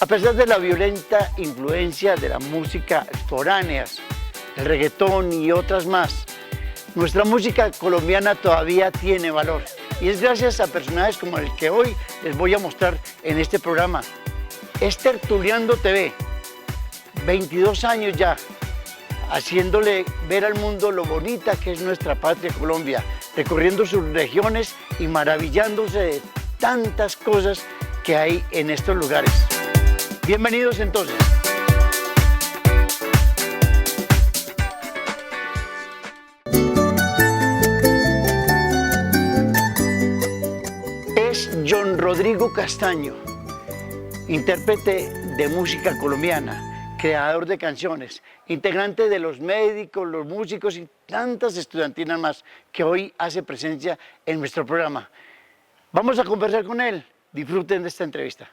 pesar de la violenta influencia de la música foráneas, el reggaetón y otras más, nuestra música colombiana todavía tiene valor. Y es gracias a personajes como el que hoy les voy a mostrar en este programa. Es Tertuliando TV, 22 años ya, haciéndole ver al mundo lo bonita que es nuestra patria Colombia, recorriendo sus regiones y maravillándose de tantas cosas que hay en estos lugares. Bienvenidos entonces. Es John Rodrigo Castaño, intérprete de música colombiana, creador de canciones, integrante de los médicos, los músicos y tantas estudiantinas más que hoy hace presencia en nuestro programa. Vamos a conversar con él. Disfruten de esta entrevista.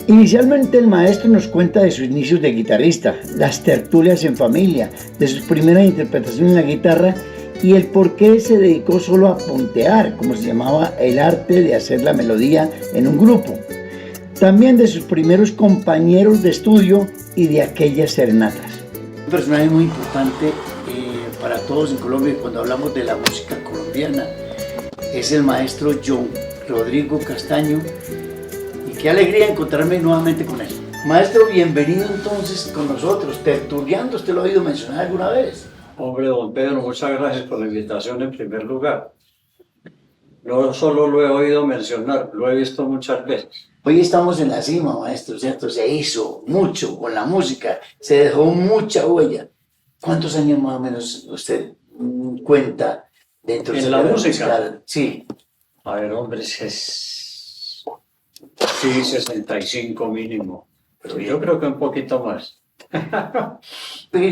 Inicialmente el maestro nos cuenta de sus inicios de guitarrista, las tertulias en familia, de sus primeras interpretaciones en la guitarra y el por qué se dedicó solo a puntear, como se llamaba el arte de hacer la melodía en un grupo. También de sus primeros compañeros de estudio y de aquellas serenatas. Un personaje muy importante para todos en Colombia cuando hablamos de la música colombiana es el maestro John Rodrigo Castaño. Qué alegría encontrarme nuevamente con él. Maestro, bienvenido entonces con nosotros, tertuliando, ¿usted lo ha oído mencionar alguna vez? Hombre, don Pedro, muchas gracias por la invitación en primer lugar. No solo lo he oído mencionar, lo he visto muchas veces. Hoy estamos en la cima, maestro, ¿cierto? Se hizo mucho con la música, se dejó mucha huella. ¿Cuántos años más o menos usted cuenta dentro de la música? Musical? Sí. A ver, hombre, sí, 65 mínimo, pero yo creo que un poquito más.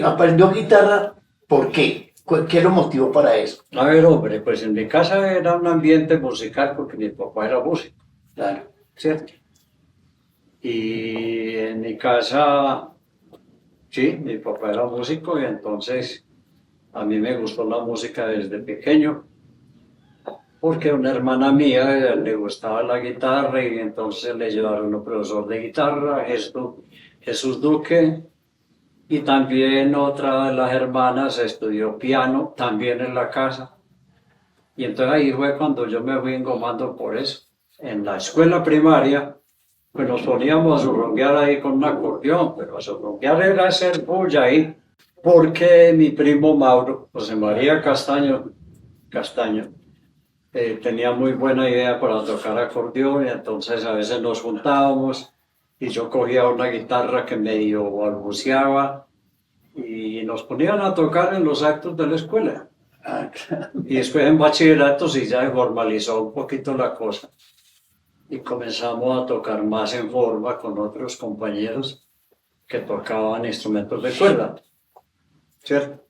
¿Aprendió guitarra? ¿Por qué? ¿Qué lo motivó para eso? A ver, hombre, pues en mi casa era un ambiente musical porque mi papá era músico. Claro. ¿Cierto? Y en mi casa, sí, mi papá era músico y entonces a mí me gustó la música desde pequeño. Porque a una hermana mía le gustaba la guitarra y entonces le llevaron un profesor de guitarra, Jesús Duque, y también otra de las hermanas estudió piano, también en la casa. Y entonces ahí fue cuando yo me fui engomando por eso. En la escuela primaria, pues nos poníamos a zurrunguear ahí con un acordeón, pero a zurrunguear era hacer bulla ahí, porque mi primo Mauro, José María Castaño, tenía muy buena idea para tocar acordeón y entonces a veces nos juntábamos y yo cogía una guitarra que medio balbuceaba y nos ponían a tocar en los actos de la escuela. Y después en bachillerato sí ya se formalizó un poquito la cosa y comenzamos a tocar más en forma con otros compañeros que tocaban instrumentos de cuerda. ¿Cierto?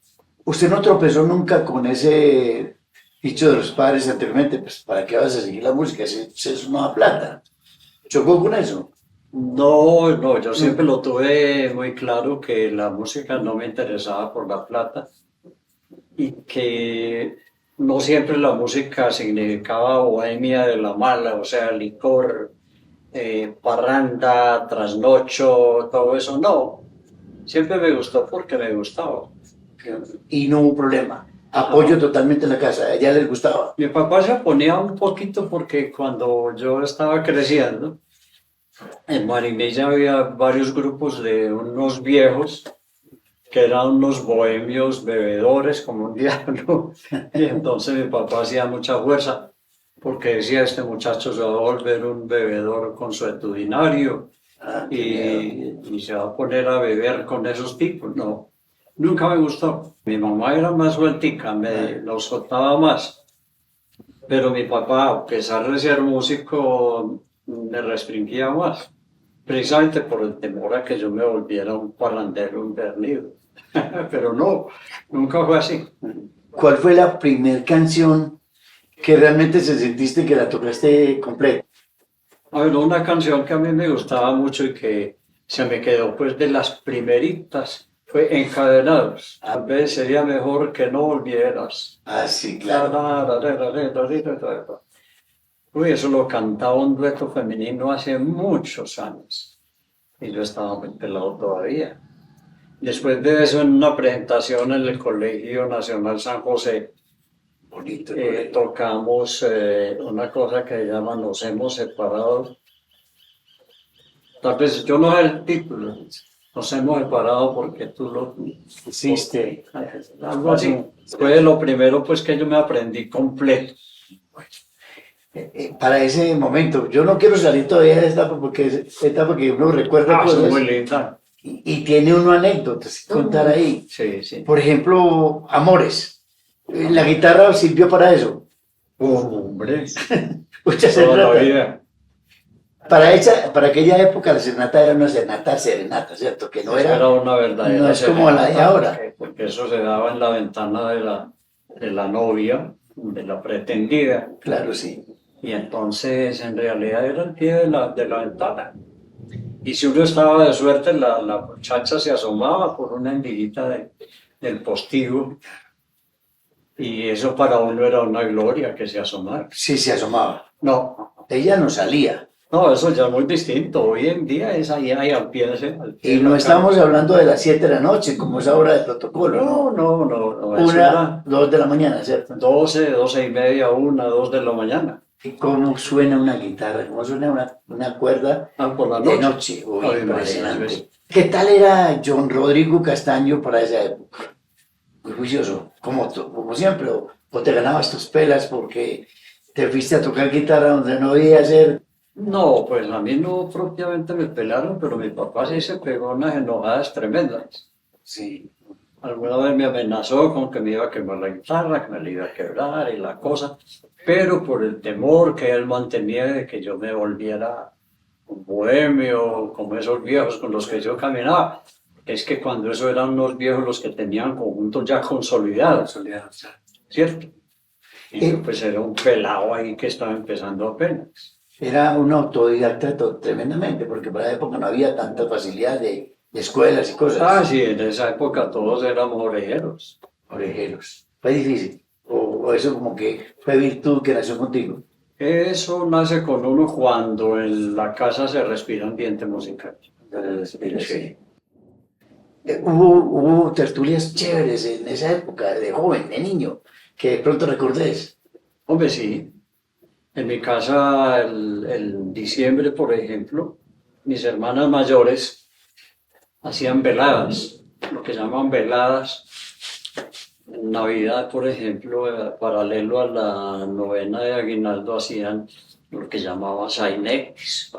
¿Usted no tropezó nunca con ese dicho de los padres anteriormente, pues para qué vas a seguir la música si es una plata? ¿Chocó con eso? No, yo siempre lo tuve muy claro que la música no me interesaba por la plata y que no siempre la música significaba bohemia de la mala, o sea, licor, parranda, trasnocho, todo eso, no. Siempre me gustó porque me gustaba. Y no hubo problema. Apoyo totalmente en la casa, a ella les gustaba. Mi papá se oponía un poquito porque cuando yo estaba creciendo, en Marinilla había varios grupos de unos viejos que eran unos bohemios bebedores como un diablo. Y entonces mi papá hacía mucha fuerza porque decía, este muchacho se va a volver un bebedor consuetudinario y se va a poner a beber con esos tipos. No. Nunca me gustó. Mi mamá era más sueltica, me los soltaba más. Pero mi papá, a pesar de ser músico, me restringía más. Precisamente por el temor a que yo me volviera un parrandero empedernido. Pero no, nunca fue así. ¿Cuál fue la primera canción que realmente se sentiste que la tocaste completa. A ver, una canción que a mí me gustaba mucho y que se me quedó pues de las primeritas fue Encadenados. Tal vez sería mejor que no volvieras. Ah, sí, claro. Uy, eso lo cantaba un dueto femenino hace muchos años y yo estaba muy pelado todavía. Después de eso, en una presentación en el Colegio Nacional San José, Bonito. tocamos una cosa que se llama Nos hemos separado. Tal vez yo no sé el título, Nos hemos separado porque tú lo Hiciste. algo así. Fue lo primero pues que yo me aprendí completo. Para ese momento, yo no quiero salir todavía de esta etapa porque es etapa que uno recuerda Es cosas muy linda. y tiene uno anécdotas que contar ahí. Sí, sí. Por ejemplo, Amores. La guitarra sirvió para eso. Hombre, Mucha toda la serenata. vida. Para aquella época la serenata era una serenata, ¿cierto? Que no Eso era, era una verdadera no es como la de serenata, ahora. porque eso se daba en la ventana de la novia, de la pretendida. Claro, sí. Y entonces en realidad era el pie de la ventana. Y si uno estaba de suerte, la muchacha se asomaba por una endiguita del postigo. Y eso para uno era una gloria que se asomara. Sí, se asomaba. No, Ella no salía. no, eso ya es muy distinto. Hoy en día es ahí al pie al pie Y de no la estamos cama. hablando de las 7 de la noche, como es ahora de protocolo, ¿no? No, eso Una, era 2 de la mañana, ¿cierto? 12 y media, 1, 2 de la mañana. ¿Y cómo suena una guitarra? ¿Cómo suena una cuerda Por la de noche. noche? Uy, Ay, impresionante. imagínate. ¿Qué tal era John Rodrigo Castaño para esa época? Muy juicioso, como siempre, o te ganabas tus pelas porque te fuiste a tocar guitarra donde no debía ser. No, pues a mí no propiamente me pelaron, pero mi papá sí se pegó unas enojadas tremendas. Sí. Alguna vez me amenazó con que me iba a quemar la guitarra, que me la iba a quebrar y la cosa, pero por el temor que él mantenía de que yo me volviera un bohemio, como esos viejos con los que yo caminaba. Es que cuando eso eran unos viejos los que tenían conjuntos ya consolidados, ¿cierto? Y yo pues era un pelado ahí que estaba empezando apenas. Era un autodidacta tremendamente, porque para la época no había tanta facilidad de escuelas y cosas. Ah, sí, en esa época todos éramos orejeros. Orejeros. Fue difícil. O eso como que fue virtud que nació contigo. Eso nace con uno cuando en la casa se respira ambiente musical. Sí. Hubo tertulias chéveres en esa época, de joven, de niño, que de pronto recordés. Hombre, sí. En mi casa, el diciembre, por ejemplo, mis hermanas mayores hacían veladas, lo que llaman veladas. En Navidad, por ejemplo, paralelo a la novena de Aguinaldo, hacían lo que llamaba Sainex,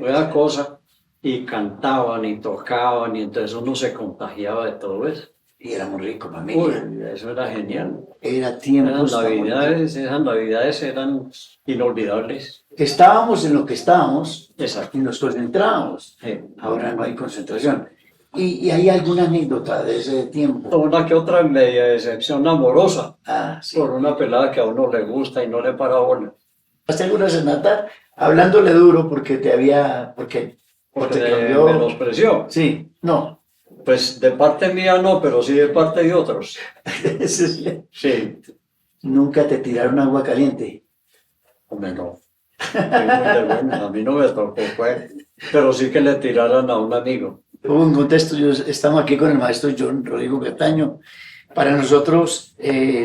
una cosa, y cantaban y tocaban, y entonces uno se contagiaba de todo eso. Y era muy rico, Uy, familia. eso era genial. Era tiempo. Esas navidades eran inolvidables. Estábamos en lo que estábamos Exacto. y nos concentrábamos. Sí. Ahora no hay concentración. ¿Y hay alguna anécdota de ese tiempo? Una que otra media decepción amorosa Ah, sí. por una pelada que a uno le gusta y no le para bola. ¿Hace alguna serenata hablándole duro porque Porque te me cambió? menospreció. Sí, no. Pues de parte mía no, pero sí de parte de otros. Sí, Nunca te tiraron agua caliente. hombre, no. Soy muy de buenas, a mí no me tocó, pues, pero sí que le tiraran a un amigo. Hubo un contexto, estamos aquí con el maestro John Rodrigo Cataño. Para nosotros,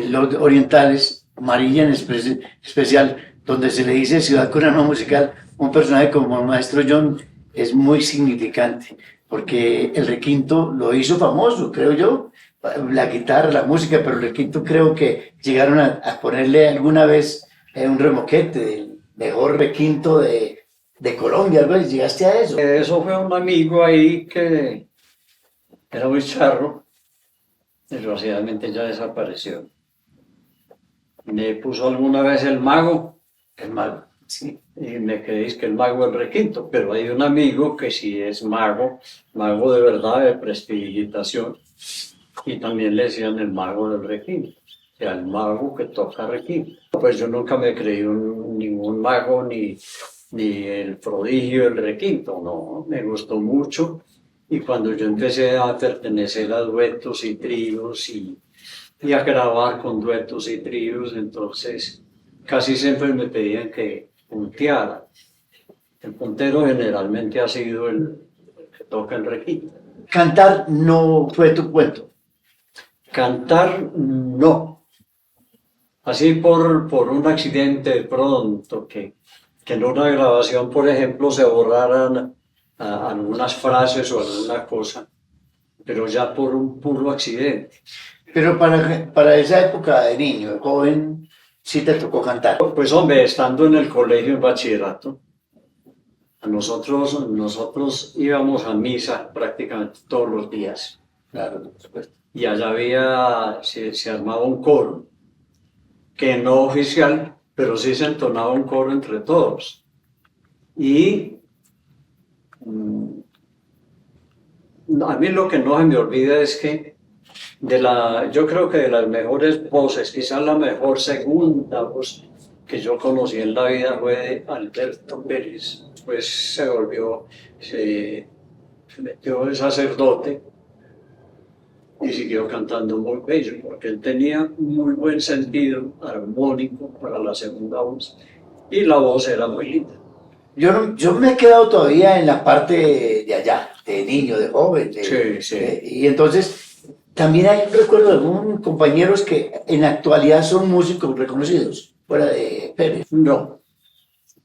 los orientales, Amarilla en especial, donde se le dice ciudad con alma musical, un personaje como el maestro John es muy significante, porque el requinto lo hizo famoso, creo yo, la guitarra, la música, pero el requinto creo que llegaron a ponerle alguna vez un remoquete del mejor requinto de Colombia, algo así. ¿Llegaste a eso? Eso fue un amigo ahí que era muy charro, desgraciadamente ya desapareció. Me puso alguna vez el mago, El mago, sí. y me creéis que el mago es requinto, pero hay un amigo que sí es mago, mago de verdad, de prestidigitación, y también le decían el mago del requinto. sea el mago que toca requinto. Pues yo nunca me creí ningún mago ni el prodigio del requinto, no, me gustó mucho. Y cuando yo empecé a pertenecer a duetos y tríos y a grabar con duetos y tríos, entonces casi siempre me pedían que punteara. El puntero generalmente ha sido el que toca el requinto. Cantar no fue tu cuento. Cantar, no. Así por un accidente de pronto, que en una grabación, por ejemplo, se borraran algunas frases o alguna cosa, pero ya por un puro accidente. Pero para esa época de niño, de joven, sí te tocó cantar. Pues hombre, estando en el colegio en bachillerato, nosotros íbamos a misa prácticamente todos los días. Claro, por supuesto. Y allá se armaba un coro, que no oficial, pero sí se entonaba un coro entre todos. Y a mí lo que no se me olvida es que yo creo que de las mejores voces, quizás la mejor segunda voz que yo conocí en la vida fue de Alberto Pérez. Pues se metió de sacerdote y siguió cantando muy bello, porque él tenía muy buen sentido armónico para la segunda voz y la voz era muy linda. Yo me he quedado todavía en la parte de allá, de niño, de joven. Sí. Y entonces, también hay un recuerdo de algunos compañeros que en la actualidad son músicos reconocidos, fuera de Pérez. No,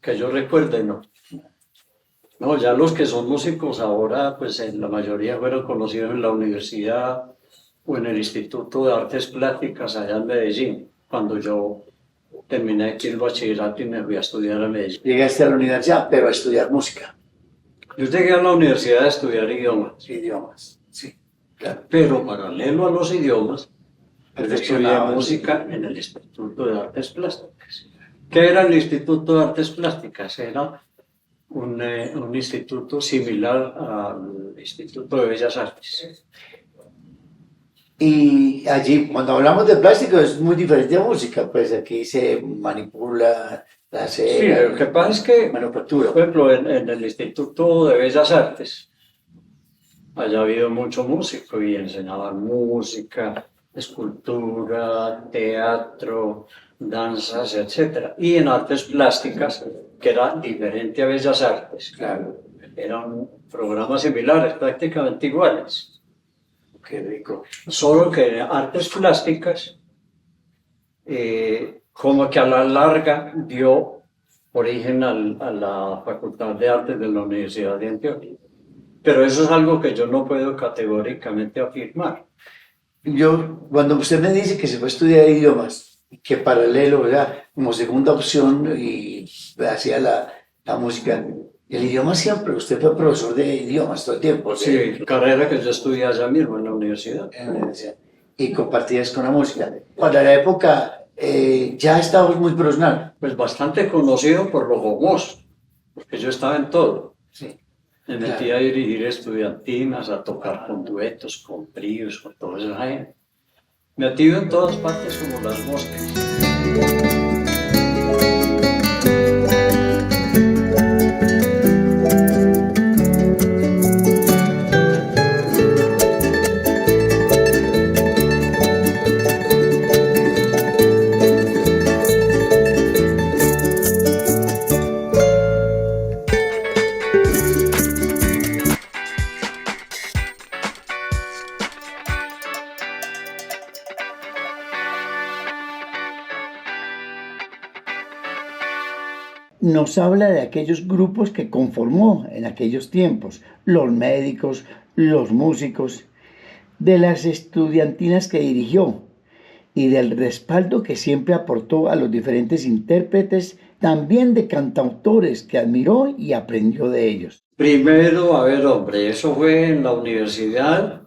que yo recuerde, no. No, ya los que son músicos ahora, pues en la mayoría fueron conocidos en la universidad o en el Instituto de Artes Plásticas allá en Medellín, cuando yo terminé aquí el bachillerato y me fui a estudiar a Medellín. Llegaste a la universidad, pero a estudiar música. Yo llegué a la universidad a estudiar idiomas. Idiomas, sí, claro. Pero paralelo a los idiomas, yo estudié Perfeccionabas. música en el Instituto de Artes Plásticas. ¿Qué era el Instituto de Artes Plásticas? Era un instituto similar al Instituto de Bellas Artes. Y allí, cuando hablamos de plástico, es muy diferente a música, pues aquí se manipula la Sí, cera, lo que pasa es que, manufactura. por ejemplo, en el Instituto de Bellas Artes, haya habido mucho músico y enseñaban música, escultura, teatro, danzas, etc. Y en artes plásticas, que era diferente a Bellas Artes, Claro, eran programas similares, prácticamente iguales. qué rico. Solo que artes plásticas, como que a la larga dio origen a la Facultad de Artes de la Universidad de Antioquia. Pero eso es algo que yo no puedo categóricamente afirmar. Cuando usted me dice que se fue a estudiar idiomas, que paralelo, ¿verdad? Como segunda opción y hacía la música, el idioma siempre, usted fue profesor de idiomas todo el tiempo. Sí, carrera que yo estudié allá mismo en la universidad. En la universidad. Y compartías con la música. Cuando la época ya estábamos muy profesional. Pues bastante conocido por lo famoso, porque yo estaba en todo. Sí. Me metí a dirigir estudiantinas, a tocar con duetos, con tríos, con todo eso. Metido en todas partes como las moscas. Nos habla de aquellos grupos que conformó en aquellos tiempos, los médicos, los músicos, de las estudiantinas que dirigió y del respaldo que siempre aportó a los diferentes intérpretes, también de cantautores que admiró y aprendió de ellos. Primero, a ver, hombre, eso fue en la universidad,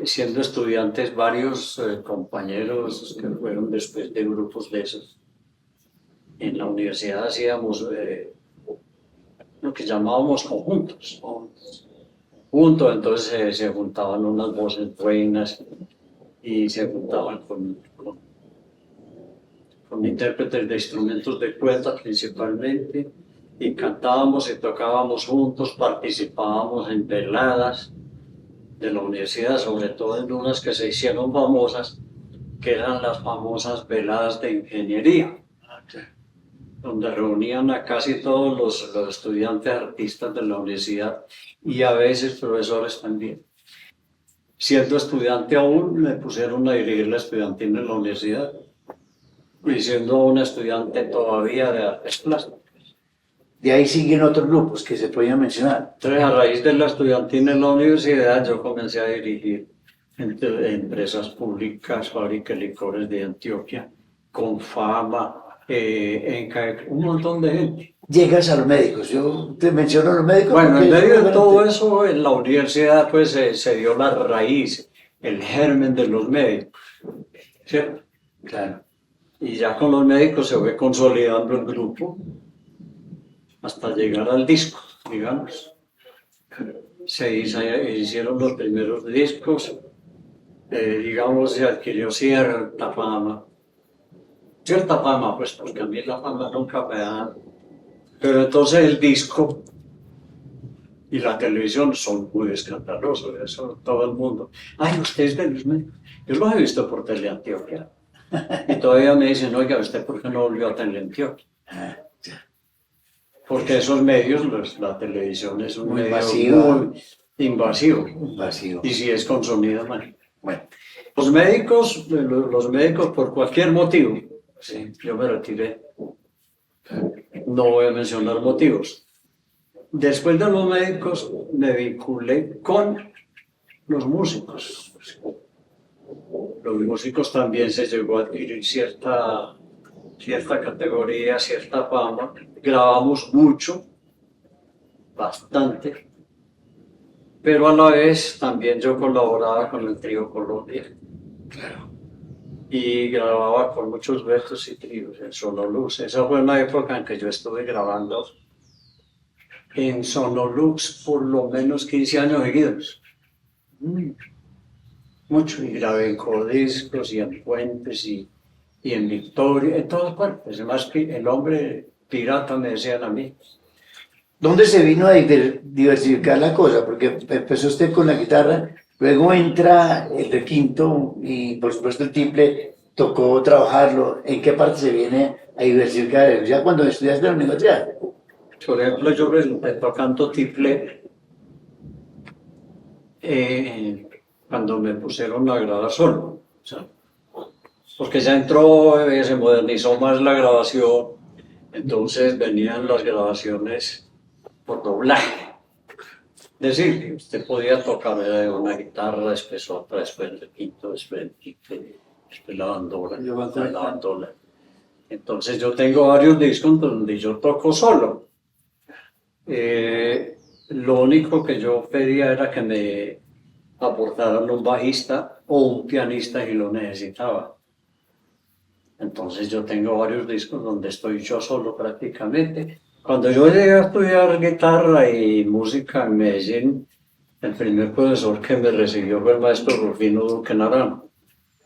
siendo estudiantes varios compañeros que fueron después de grupos de esos. En la universidad hacíamos lo que llamábamos conjuntos. Entonces se juntaban unas voces buenas y se juntaban con con intérpretes de instrumentos de cuerda principalmente, y cantábamos y tocábamos juntos, participábamos en veladas de la universidad, sobre todo en unas que se hicieron famosas, que eran las famosas veladas de ingeniería, donde reunían a casi todos los estudiantes artistas de la universidad y a veces profesores también. Siendo estudiante aún, me pusieron a dirigir la estudiantina en la universidad, y siendo un estudiante todavía de artes plásticas. De ahí siguen otros grupos que se podían mencionar. Entonces, a raíz de la estudiantina en la universidad, yo comencé a dirigir empresas públicas, fábrica de licores de Antioquia, con fama, un montón de gente. Llegas a los médicos, yo te menciono a los médicos. Bueno, en medio de todo eso, en la universidad pues se dio la raíz, el germen de los médicos, ¿cierto? Claro. Y ya con los médicos se fue consolidando el grupo hasta llegar al disco, digamos. Se hicieron los primeros discos, digamos, se adquirió cierta fama, pues porque a mí la fama nunca me da. Pero entonces el disco y la televisión son muy escandalosos, eso todo el mundo. Ay, ustedes ven los médicos. Yo los he visto por Teleantioquia. Y todavía me dicen, oiga, ¿usted por qué no volvió a Teleantioquia? Porque esos medios, la televisión es un medio muy invasivo. Y si es consumida mal. Bueno, los médicos por cualquier motivo, sí, yo me retiré. No voy a mencionar motivos. Después de los médicos me vinculé con los músicos. Los músicos también se llegó a adquirir cierta categoría, cierta fama. Grabamos mucho, bastante, pero a la vez también yo colaboraba con el Trío Colombia. Claro. Y grababa con muchos duetos y tríos en Sonolux. Esa fue una época en que yo estuve grabando en Sonolux por lo menos 15 años seguidos. Mucho, y grabé en Codiscos y en Fuentes y en Victoria, en todas partes. Además que el hombre pirata me decían a mí. ¿Dónde se vino a diversificar la cosa? Porque empezó usted con la guitarra, luego entra el requinto y por supuesto el tiple, tocó trabajarlo. ¿En qué parte se viene a diversificar? ¿Ya cuando estudiaste en la universidad? Por ejemplo, yo resulté tocando tiple cuando me pusieron a grabar solo. O sea, porque ya entró, se modernizó más la grabación, entonces venían las grabaciones por doblaje. Es decir, usted podía tocar una guitarra, después otra, después el quinto, después el tiple, después la bandola. Entonces yo tengo varios discos donde yo toco solo. Lo único que yo pedía era que me aportaran un bajista o un pianista si lo necesitaba. Entonces yo tengo varios discos donde estoy yo solo prácticamente. Cuando yo llegué a estudiar guitarra y música en Medellín, el primer profesor que me recibió fue el maestro Rufino Duque Naranjo.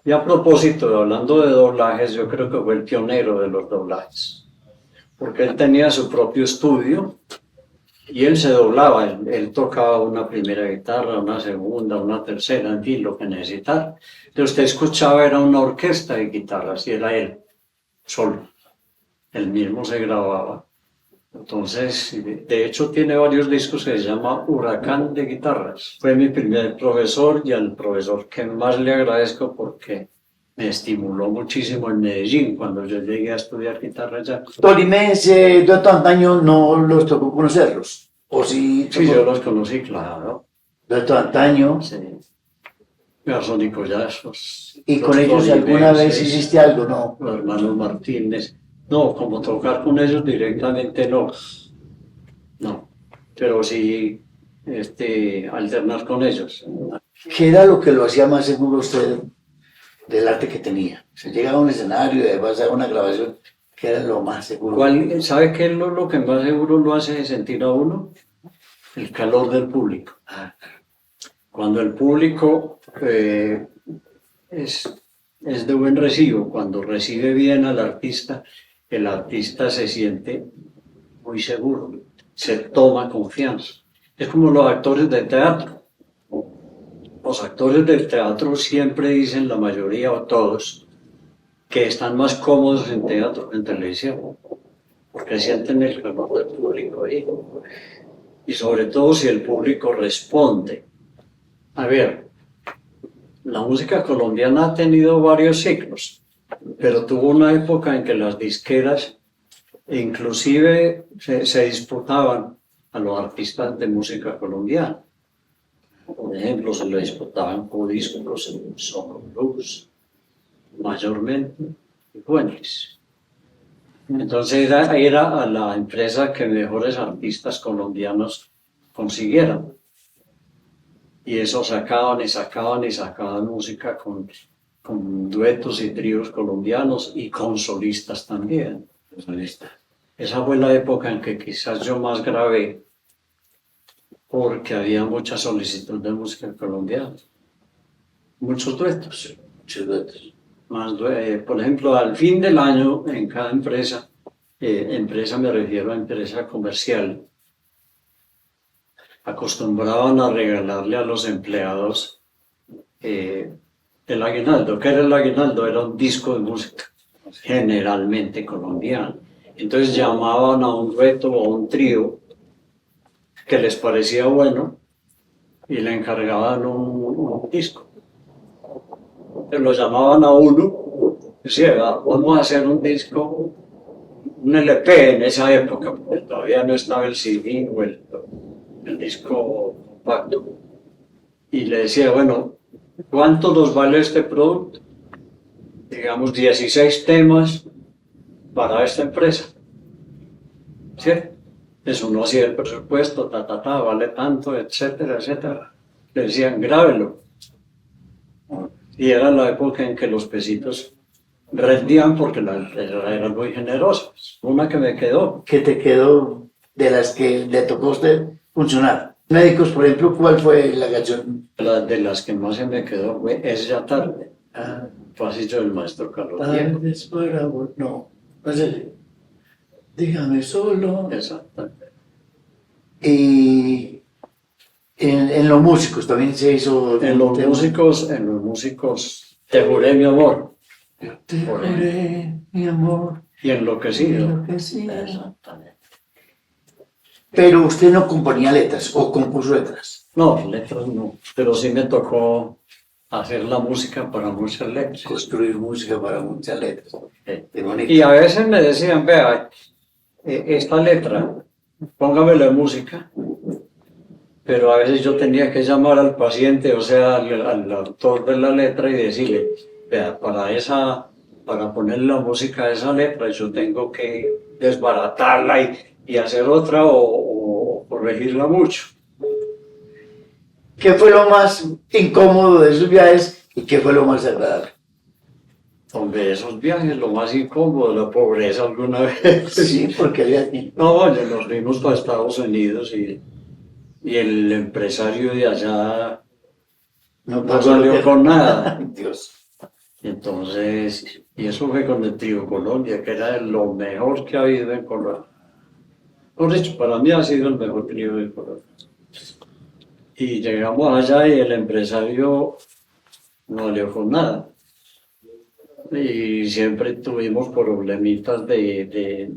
Y a propósito, hablando de doblajes, yo creo que fue el pionero de los doblajes, porque él tenía su propio estudio y él se doblaba, él tocaba una primera guitarra, una segunda, una tercera, en fin, lo que necesitara. Entonces usted escuchaba, era una orquesta de guitarras y era él, solo. Él mismo se grababa. Entonces, de hecho tiene varios discos que se llama Huracán de Guitarras. Fue mi primer profesor y al profesor que más le agradezco porque me estimuló muchísimo en Medellín cuando yo llegué a estudiar guitarra allá. Tolimense, de tantos años no los tocó conocerlos. ¿O sí? Sí, yo los conocí, claro. De tantos años. Sí. Garzón y Collazos. ¿Y con ellos alguna vez hiciste algo, no? Los hermanos Martínez. No, como tocar con ellos directamente no. No. Pero sí alternar con ellos. ¿Qué era lo que lo hacía más seguro usted del arte que tenía? Se llega a un escenario y además a una grabación, ¿qué era lo más seguro? ¿Sabe qué es lo que más seguro lo hace sentir a uno? El calor del público. Cuando el público es de buen recibo. Cuando recibe bien al artista, el artista se siente muy seguro, se toma confianza. Es como los actores de teatro. Los actores del teatro siempre dicen, la mayoría o todos, que están más cómodos en teatro que en televisión, porque sienten el calor del público ahí. Y sobre todo si el público responde. A ver, la música colombiana ha tenido varios ciclos, pero tuvo una época en que las disqueras inclusive se disputaban a los artistas de música colombiana. Por ejemplo, se le disputaban Codiscos, Soco Blues, mayormente, y Fuentes. Entonces era a la empresa que mejores artistas colombianos consiguieran. Y eso sacaban y sacaban y sacaban música con duetos y tríos colombianos y con solistas también. Solistas. Esa fue la época en que quizás yo más grabé, porque había mucha solicitud de música colombiana. Muchos duetos. Muchos duetos. Más, por ejemplo, al fin del año, en cada empresa, empresa me refiero a empresa comercial, acostumbraban a regalarle a los empleados el aguinaldo. ¿Qué era el aguinaldo? Era un disco de música, generalmente colombiano. Entonces llamaban a un dueto o a un trío que les parecía bueno y le encargaban un disco. Lo llamaban a uno, decía, vamos a hacer un disco, un LP en esa época, porque todavía no estaba el CD o el disco compacto. Y le decía, bueno, ¿cuánto nos vale este producto? Digamos, 16 temas para esta empresa. ¿Sí? Eso no hacía el presupuesto, vale tanto, etcétera, etcétera. Le decían, grábelo. Y era la época en que los pesitos rendían porque la empresa era muy generosa. Una que me quedó. ¿Qué te quedó de las que le tocó a usted funcionar? Médicos, por ejemplo, ¿cuál fue la canción? De las que más se me quedó fue Es ya tarde. Pasillo del maestro Carlos Diego. No sé. Dígame solo. Exactamente. Y en los músicos también se hizo. En los músicos, Te juré mi amor. Te juré mi amor. Y Enloquecido. Exactamente. Pero usted no componía letras o compuso letras. No, letras no, pero sí me tocó hacer la música para muchas letras. Construir música para muchas letras. Y a veces me decían, vea, esta letra, póngamela en música, pero a veces yo tenía que llamar al paciente, o sea, al autor de la letra y decirle, vea, para ponerle la música a esa letra yo tengo que desbaratarla y hacer otra o corregirla mucho. ¿Qué fue lo más incómodo de esos viajes y qué fue lo más agradable? Hombre, esos viajes, lo más incómodo, la pobreza alguna vez. Sí, porque había... No, oye, nos fuimos para Estados Unidos y el empresario de allá no salió con nada. Dios. Entonces, y eso fue con el Trío Colombia, que era lo mejor que ha habido en Colombia. Por hecho, para mí ha sido el mejor trío de Colombia. Y llegamos allá y el empresario no salió con nada. Y siempre tuvimos problemitas de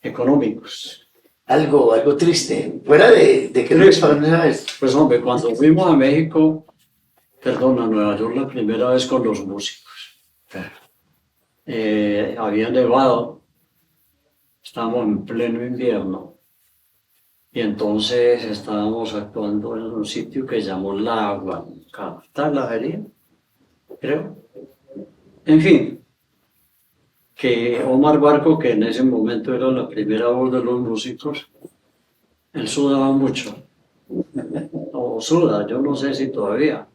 económicos. Algo triste, fuera de que no estaban esa vez. Pues hombre, cuando fuimos a México, perdón, a Nueva York la primera vez con los músicos, había nevado, estábamos en pleno invierno, y entonces estábamos actuando en un sitio que llamó La Guancabelica, creo. En fin, que Omar Barco, que en ese momento era la primera voz de los músicos, él sudaba mucho, o suda, yo no sé si todavía,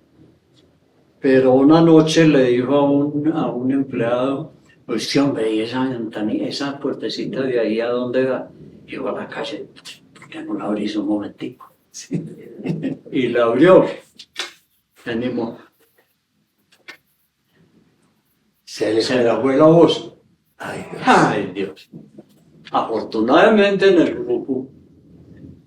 pero una noche le dijo a un empleado, pues hombre, ¿y esa puertecita de ahí a dónde va? Llegó a la calle, ¿por qué no la abrís un momentico? Sí. Y la abrió, venimos. se le fue la voz. Ay, Dios. Ay, Dios. Afortunadamente en el grupo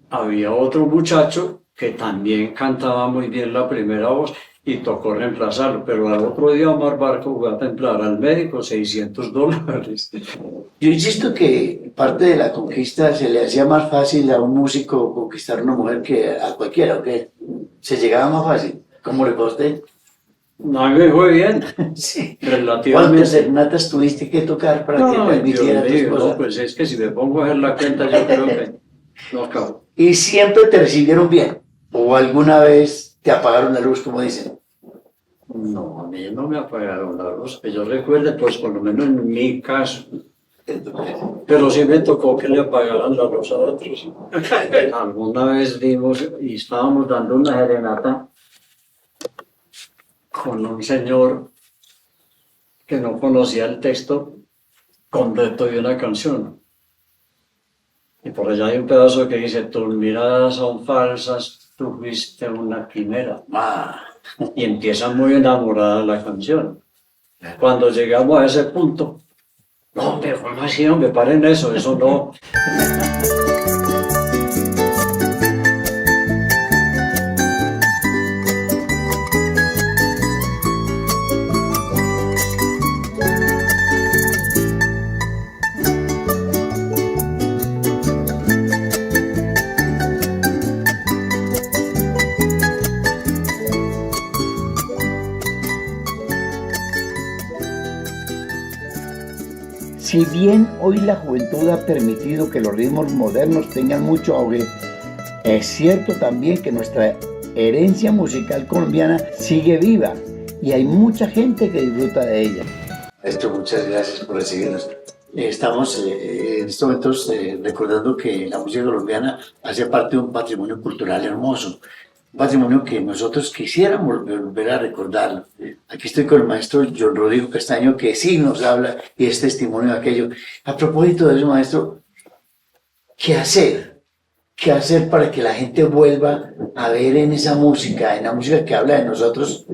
había otro muchacho que también cantaba muy bien la primera voz y tocó reemplazarlo, pero al otro día Omar Barco fue a templar al médico $600. Yo insisto que parte de la conquista se le hacía más fácil a un músico conquistar a una mujer que a cualquiera, ¿o qué? Se llegaba más fácil. ¿Cómo le fue a usted? No, a mí me fue bien, Sí. relativamente. ¿Cuántas serenatas tuviste que tocar para que No, permitiera a tu Dios mío, esposa? no, pues es que si me pongo a hacer la cuenta yo creo que no acabo. ¿Y siempre te recibieron bien? ¿O alguna vez te apagaron la luz, como dicen? No, a mí no me apagaron la luz, que yo recuerde, pues por lo menos en mi caso. Pero sí me tocó que le apagaran la luz a otros. Alguna vez vimos y estábamos dando una serenata con un señor que no conocía el texto completo de una canción. Y por allá hay un pedazo que dice, tus miradas son falsas, tú fuiste una quimera. Ah, Y empieza muy enamorada la canción. Cuando llegamos a ese punto, no, pero ¿cómo así, hombre? Paren eso no. si bien hoy la juventud ha permitido que los ritmos modernos tengan mucho auge, es cierto también que nuestra herencia musical colombiana sigue viva y hay mucha gente que disfruta de ella. Maestro, muchas gracias por recibirnos. Estamos en estos momentos recordando que la música colombiana hace parte de un patrimonio cultural hermoso, un patrimonio que nosotros quisiéramos volver a recordarlo. Aquí estoy con el maestro John Rodrigo Castaño, que sí nos habla y es testimonio de aquello. A propósito de eso, maestro, ¿qué hacer? ¿Qué hacer para que la gente vuelva a ver en esa música, en la música que habla de nosotros?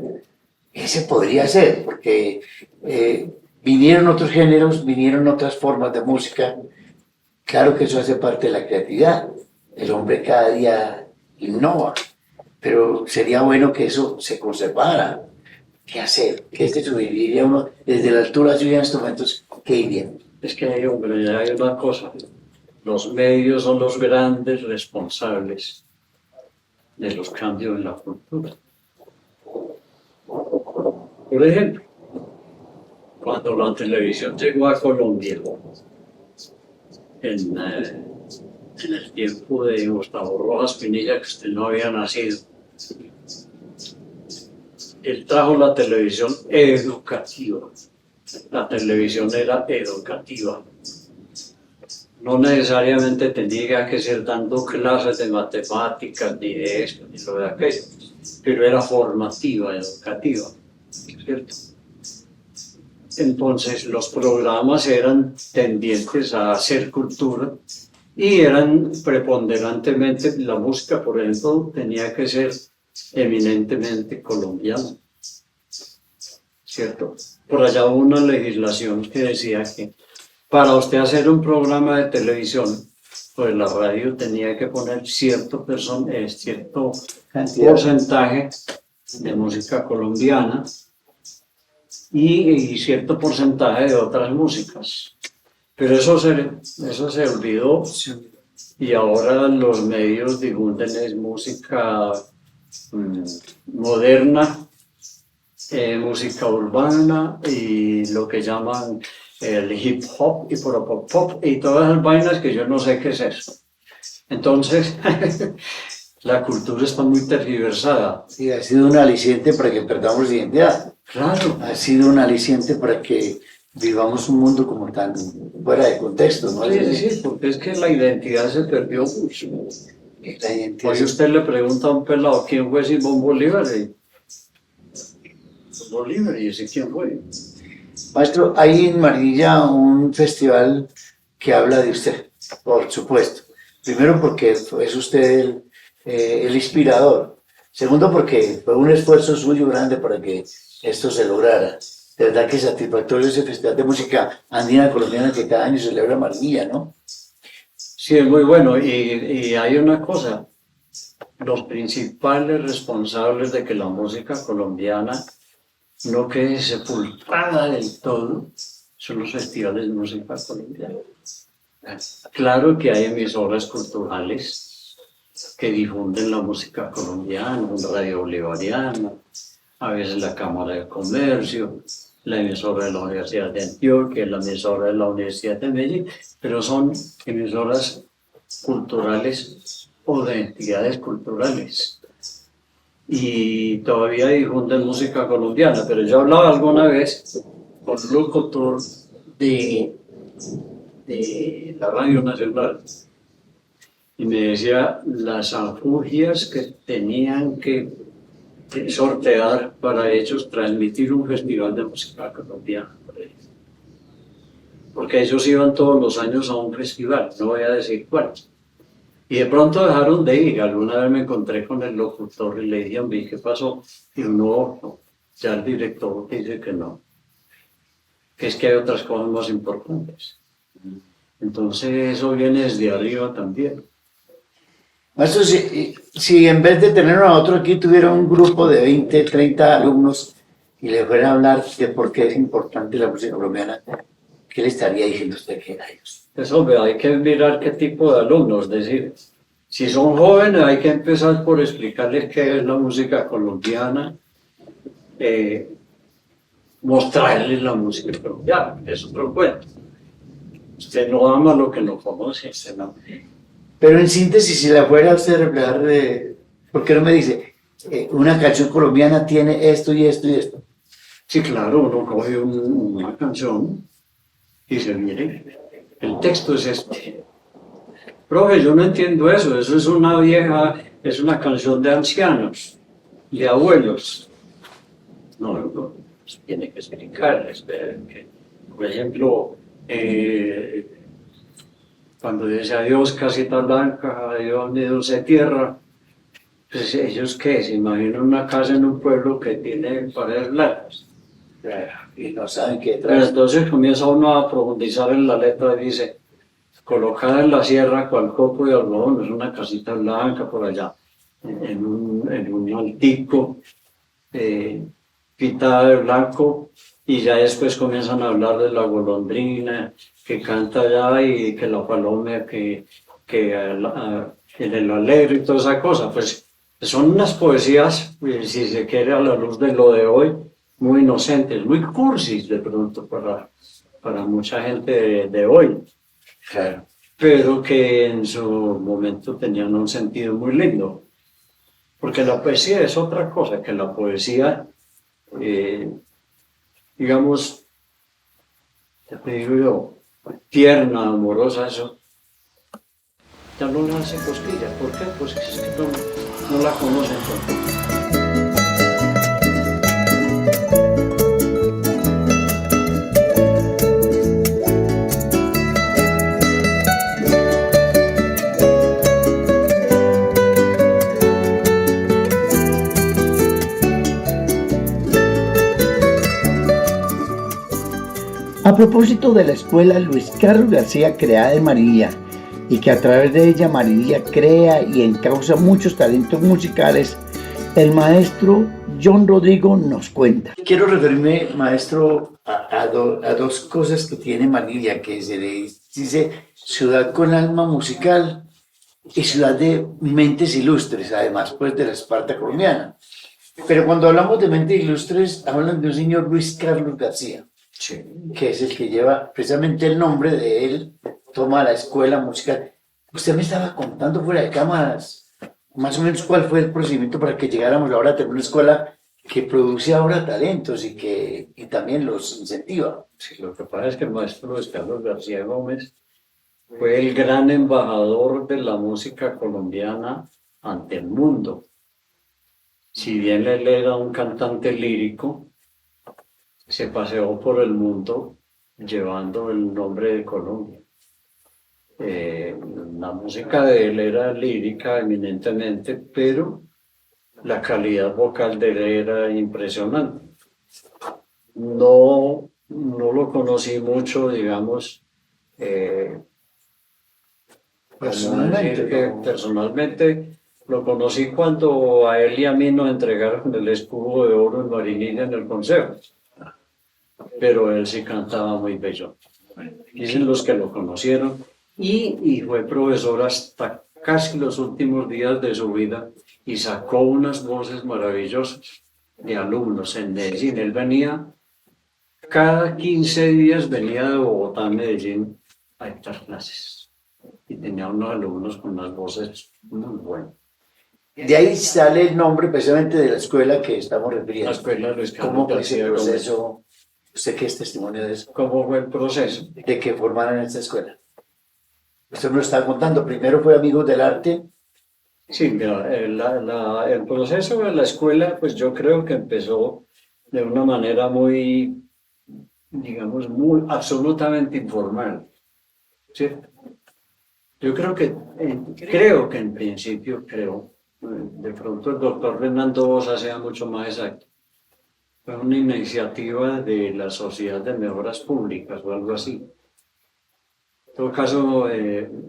¿Qué se podría hacer? Porque vinieron otros géneros, vinieron otras formas de música. Claro que eso hace parte de la creatividad. El hombre cada día innova, pero sería bueno que eso se conservara. ¿Qué hacer? ¿Qué diría uno desde la altura suya en estos momentos? ¿Qué diría? Es que, hombre, ya hay una cosa. Los medios son los grandes responsables de los cambios en la cultura. Por ejemplo, cuando la televisión llegó a Colombia, en el tiempo de Gustavo Rojas Pinilla, que usted no había nacido, él trajo la televisión educativa. La televisión era educativa. No necesariamente tenía que ser dando clases de matemáticas, ni de esto, ni lo de aquello, pero era formativa, educativa, ¿cierto? Entonces los programas eran tendientes a hacer cultura y eran preponderantemente, la música, por ejemplo, tenía que ser eminentemente colombiana, ¿cierto? Por allá hubo una legislación que decía que para usted hacer un programa de televisión, pues la radio tenía que poner cierto porcentaje de música colombiana y cierto porcentaje de otras músicas. Pero eso se olvidó y ahora los medios difunden es música moderna, música urbana y lo que llaman el hip hop y pop y todas las vainas que yo no sé qué es eso. Entonces, la cultura está muy tergiversada. Sí, ha sido un aliciente para que perdamos la identidad. Claro. Ha sido un aliciente para que vivamos un mundo como tan fuera de contexto, ¿no? Sí, porque es que la identidad se perdió mucho. La identidad. Hoy usted le pregunta a un pelado quién fue Simón Bolívar y ese quién fue. Maestro, hay en Marinilla un festival que habla de usted, por supuesto. Primero porque es usted el inspirador. Segundo porque fue un esfuerzo suyo grande para que esto se lograra. De verdad que es satisfactorio ese festival de música andina colombiana que cada año celebra Marinilla, ¿no? Sí, es muy bueno. Y hay una cosa, los principales responsables de que la música colombiana no quede sepultada del todo son los festivales de música colombiana. Claro que hay emisoras culturales que difunden la música colombiana, Radio Bolivariana, a veces la Cámara de Comercio, la emisora de la Universidad de Antioquia, la emisora de la Universidad de Medellín, pero son emisoras culturales o de entidades culturales. Y todavía difunden música colombiana, pero yo hablaba alguna vez con un locutor de la Radio Nacional y me decía las afugias que tenían que sortear para ellos transmitir un festival de música colombiana. Porque ellos iban todos los años a un festival, no voy a decir cuál. Y de pronto dejaron de ir. Alguna vez me encontré con el locutor y le dije, hombre, ¿qué pasó? Y no, ya el director dice que no, que es que hay otras cosas más importantes. Entonces eso viene desde arriba también. Maestro, si en vez de tener a otro aquí tuviera un grupo de 20, 30 alumnos y le fuera a hablar de por qué es importante la música colombiana, ¿qué le estaría diciendo usted que a ellos? Pues hombre, hay que mirar qué tipo de alumnos, es decir, si son jóvenes hay que empezar por explicarles qué es la música colombiana, mostrarles la música colombiana, es otro cuento. Usted no ama lo que no conoce, usted no. Pero en síntesis, si la fuera a usted reflejar, ¿por qué no me dice? Una canción colombiana tiene esto y esto y esto. Sí, claro, uno coge una canción y se mire, el texto es este. Profe, yo no entiendo eso es una vieja, es una canción de ancianos, de abuelos. No, tiene que explicarles. Por ejemplo, cuando dice adiós casita blanca, adiós mi dulce tierra, pues ellos qué, se imaginan una casa en un pueblo que tiene paredes blancas. Y no saben qué Pero trae. entonces comienza uno a profundizar en la letra y dice, colocada en la sierra cual copo de algodón, es una casita blanca por allá, en un altico, pintada de blanco, y ya después comienzan a hablar de la golondrina que canta allá y que la paloma que en el alegre y toda esa cosa. Pues son unas poesías, si se quiere, a la luz de lo de hoy, muy inocentes, muy cursis de pronto para mucha gente de hoy. Claro. Pero que en su momento tenían un sentido muy lindo. Porque la poesía es otra cosa, que la poesía, digamos, ya te digo yo, tierna, amorosa, eso, ya no le hace cosquillas. ¿Por qué? Pues es que no la conocen tampoco. A propósito de la escuela Luis Carlos García creada en Marinilla y que a través de ella Marinilla crea y encausa muchos talentos musicales, el maestro John Rodrigo nos cuenta. Quiero referirme, maestro, a dos cosas que tiene Marinilla, que se le dice ciudad con alma musical y ciudad de mentes ilustres, además pues de la Esparta colombiana. Pero cuando hablamos de mentes ilustres, hablan de un señor Luis Carlos García. Sí. Que es el que lleva precisamente el nombre de él, toma la escuela musical. Usted me estaba contando fuera de cámaras, más o menos cuál fue el procedimiento para que llegáramos ahora a tener una escuela que produce ahora talentos y también los incentiva. Sí, lo que pasa es que el maestro Luis Carlos García Gómez fue el gran embajador de la música colombiana ante el mundo. Si bien él era un cantante lírico, se paseó por el mundo llevando el nombre de Colombia. La música de él era lírica eminentemente, pero la calidad vocal de él era impresionante. no lo conocí mucho, digamos, Personalmente, ¿no? personalmente lo conocí cuando a él y a mí nos entregaron el escudo de oro en Marinilla en el consejo, pero él sí cantaba muy bello. Dicen los que lo conocieron y fue profesor hasta casi los últimos días de su vida y sacó unas voces maravillosas de alumnos en Medellín. Él venía, cada 15 días venía de Bogotá a Medellín a dictar clases y tenía unos alumnos con unas voces muy buenas. De ahí sale el nombre precisamente de la escuela que estamos refiriendo. La escuela Luis Carlos ¿Cómo fue ese García Gómez. proceso? ¿Usted qué es testimonio de eso? ¿Cómo fue el proceso? De que formaran esta escuela. Usted me lo está contando. Primero fue Amigos del Arte. Sí, mira, el proceso de la escuela, pues yo creo que empezó de una manera muy, digamos, muy absolutamente informal, ¿cierto? Yo creo que en principio, de pronto el doctor Fernando Bosa sea mucho más exacto. Fue una iniciativa de la Sociedad de Mejoras Públicas o algo así. En todo caso,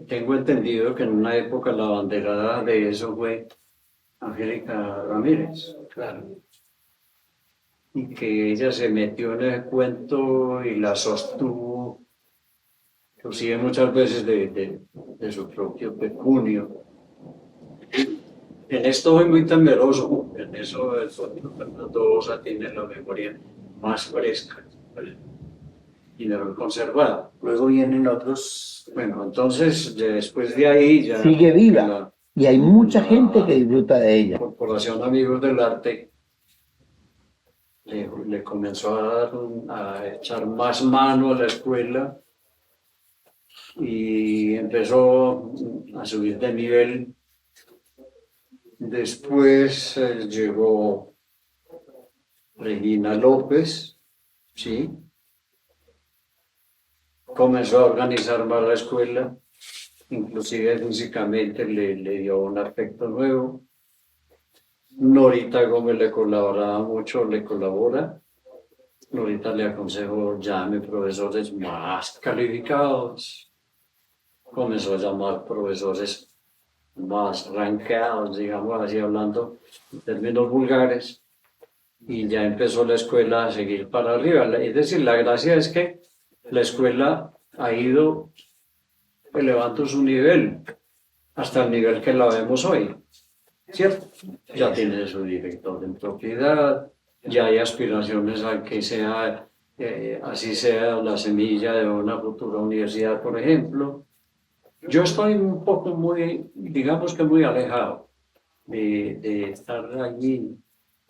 tengo entendido que en una época la abanderada de eso fue Angélica Ramírez. Claro. Y que ella se metió en el cuento y la sostuvo, inclusive muchas veces de su propio pecunio. En esto soy muy temeroso, en eso el doctor Fernando Bosa tiene la memoria más fresca y mejor conservada. Luego vienen otros. Bueno, entonces después de ahí ya... Sigue viva. La, Y hay mucha la gente que disfruta de ella. Corporación Amigos del Arte le comenzó a echar más mano a la escuela y empezó a subir de nivel. Después llegó Regina López, ¿sí? Comenzó a organizar más la escuela, inclusive físicamente le dio un aspecto nuevo. Norita Gómez le colaboraba mucho, le colabora. Norita le aconsejo, llame profesores más calificados. Comenzó a llamar profesores más rankeados, digamos así, hablando en términos vulgares. Y ya empezó la escuela a seguir para arriba. Es decir, la gracia es que la escuela ha ido elevando su nivel hasta el nivel que la vemos hoy. ¿Cierto? Ya tiene su director en propiedad, ya hay aspiraciones a que sea, así sea la semilla de una futura universidad, por ejemplo. Yo estoy un poco muy, digamos que muy alejado de estar allí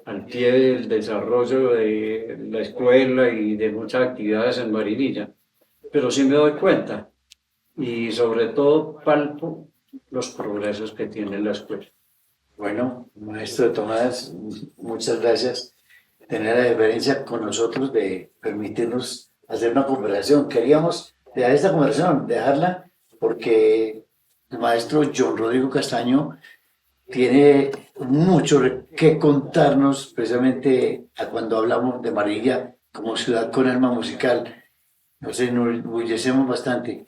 al pie del desarrollo de la escuela y de muchas actividades en Marinilla, pero sí me doy cuenta y sobre todo palpo los progresos que tiene la escuela. Bueno, maestro Tomás, muchas gracias por tener la deferencia con nosotros de permitirnos hacer una conversación. Queríamos dejar esta conversación, dejarla porque el maestro John Rodrigo Castaño tiene mucho que contarnos precisamente a cuando hablamos de Marinilla como ciudad con alma musical. Nos enorgullecemos bastante.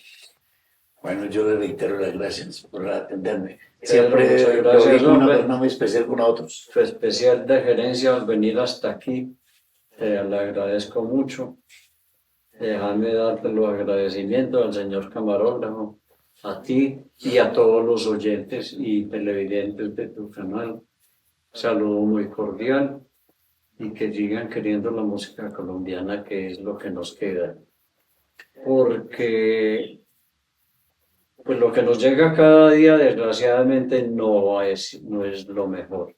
Bueno, yo le reitero las gracias por atenderme. Siempre lo digo una muy especial con otros. Su especial deferencia al venir hasta aquí, le agradezco mucho. Déjame darte los agradecimientos al señor camarógrafo, a ti y a todos los oyentes y televidentes de tu canal. Saludo muy cordial y que sigan queriendo la música colombiana, que es lo que nos queda. Porque pues lo que nos llega cada día, desgraciadamente, no es lo mejor.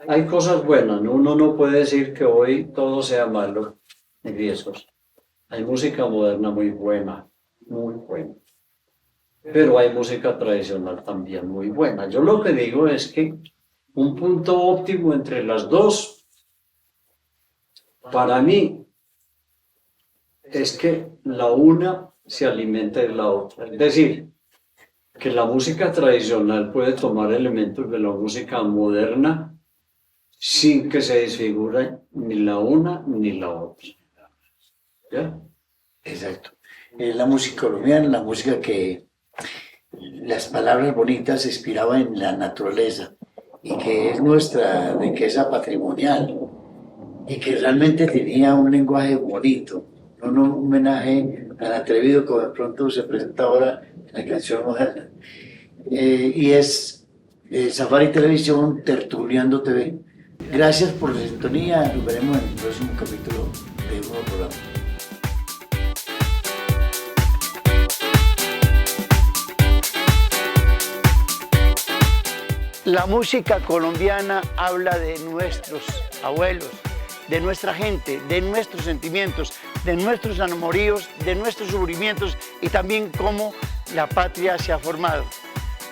Hay cosas buenas, ¿no? Uno no puede decir que hoy todo sea malo ni riesgos. Hay música moderna muy buena, muy buena. Pero hay música tradicional también muy buena. Yo lo que digo es que un punto óptimo entre las dos, para mí, es que la una se alimenta de la otra. Es decir, que la música tradicional puede tomar elementos de la música moderna sin que se desfigure ni la una ni la otra. ¿Ya? Exacto. Es la música colombiana, la música que las palabras bonitas se inspiraban en la naturaleza y que es nuestra riqueza patrimonial y que realmente tenía un lenguaje bonito, no un homenaje tan atrevido como de pronto se presenta ahora en la canción moderna. Y es Safari Televisión, Tertuliando TV. Gracias por la sintonía, nos veremos en el próximo capítulo de un nuevo programa. La música colombiana habla de nuestros abuelos, de nuestra gente, de nuestros sentimientos, de nuestros amoríos, de nuestros sufrimientos y también cómo la patria se ha formado.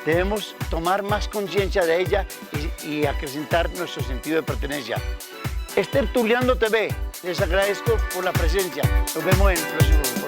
Debemos tomar más conciencia de ella y acrecentar nuestro sentido de pertenencia. Es Tertuliando TV. Les agradezco por la presencia. Nos vemos en el próximo.